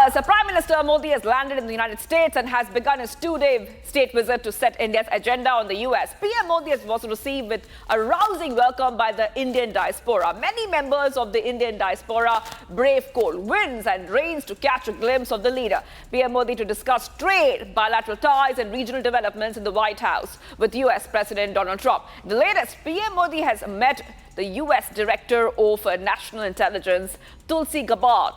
Viewers, Prime Minister Modi has landed in the United States and has begun his two-day state visit to set India's agenda on the US. PM Modi was received with a rousing welcome by the Indian diaspora. Many members of the Indian diaspora braved cold winds and rains to catch a glimpse of the leader. PM Modi to discuss trade, bilateral ties and regional developments in the White House with US President Donald Trump. The latest, PM Modi has met the US Director of National Intelligence, Tulsi Gabbard.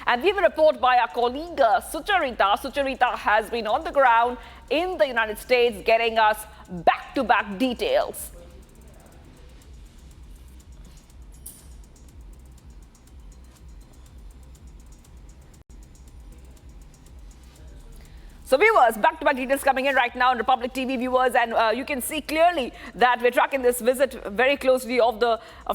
And we have a report by our colleague Sucharita. Sucharita has been on the ground in the United States getting us back-to-back details. So viewers, back-to-back details coming in right now on Republic TV viewers, and you can see clearly that we're tracking this visit very closely of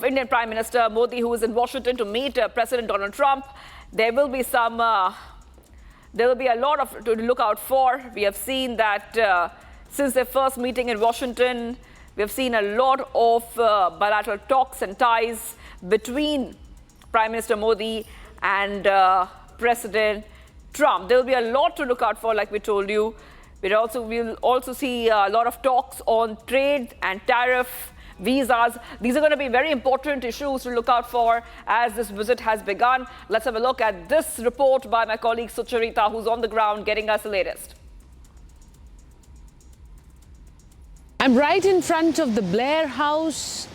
Indian Prime Minister Modi, who is in Washington to meet President Donald Trump. There will be a lot to look out for. We have seen that since their first meeting in Washington, we have seen a lot of bilateral talks and ties between Prime Minister Modi and President Trump. There will be a lot to look out for, like we told you. We'll also see a lot of talks on trade and tariff, visas. These are going to be very important issues to look out for as this visit has begun. Let's have a look at this report by my colleague Sucharita, who's on the ground getting us the latest. I'm right in front of the Blair House.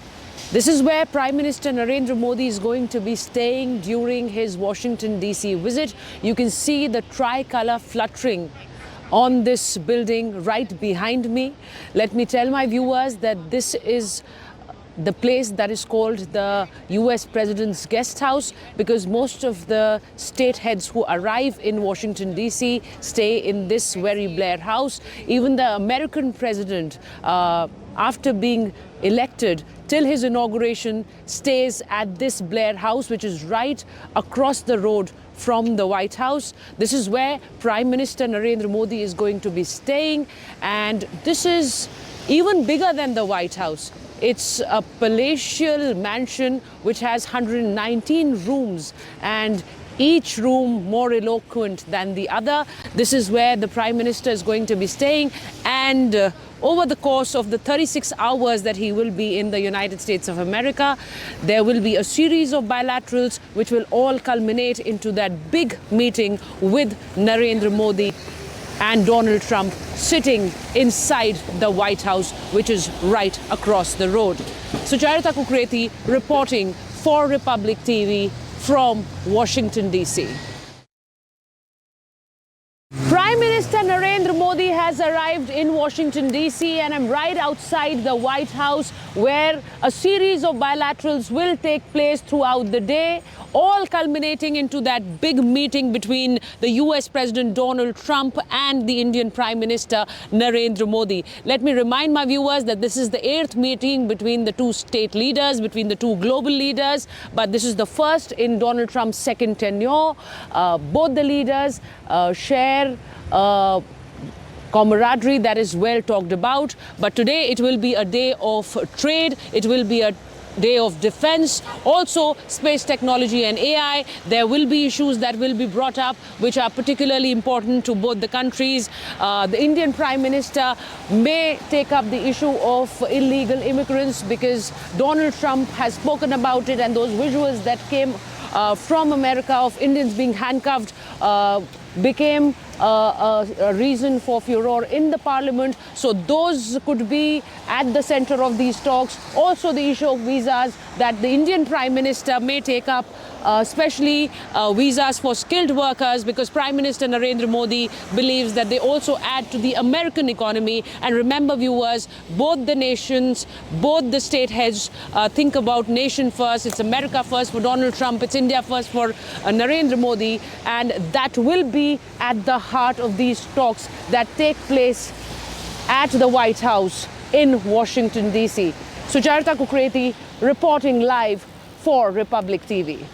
This is where Prime Minister Narendra Modi is going to be staying during his Washington, D.C. visit. You can see the tricolour fluttering on this building right behind me. Let me tell my viewers that this is the place that is called the US President's Guest House, because most of the state heads who arrive in Washington, D.C. stay in this very Blair House. Even the American president, after being elected till his inauguration, stays at this Blair House, which is right across the road from the White House. This is where Prime Minister Narendra Modi is going to be staying, and this is even bigger than the White House. It's a palatial mansion which has 119 rooms, and each room more eloquent than the other. This is where the Prime Minister is going to be staying, and over the course of the 36 hours that he will be in the United States of America, there will be a series of bilaterals which will all culminate into that big meeting with Narendra Modi and Donald Trump sitting inside the White House, which is right across the road. Sucharita Kukreti reporting for Republic TV from Washington, D.C. Prime Minister Narendra Modi has arrived in Washington, D.C. and I'm right outside the White House, where a series of bilaterals will take place throughout the day, all culminating into that big meeting between the US President Donald Trump and the Indian Prime Minister Narendra Modi. Let me remind my viewers that this is the 8th meeting between the two state leaders, between the two global leaders, but this is the first in Donald Trump's second tenure. Both the leaders share camaraderie that is well talked about, but today it will be a day of trade, it will be a day of defense, also space technology and AI. There will be issues that will be brought up which are particularly important to both the countries. The Indian Prime Minister may take up the issue of illegal immigrants, because Donald Trump has spoken about it, and those visuals that came from America of Indians being handcuffed became a reason for furor in the parliament. So those could be at the center of these talks. Also the issue of visas that the Indian Prime Minister may take up, especially visas for skilled workers, because Prime Minister Narendra Modi believes that they also add to the American economy. And remember viewers, both the nations, both the state heads think about nation first. It's America first for Donald Trump, it's India first for Narendra Modi, and that will be at the heart of these talks that take place at the White House in Washington, D.C. Sucharita Kukreti reporting live for Republic TV.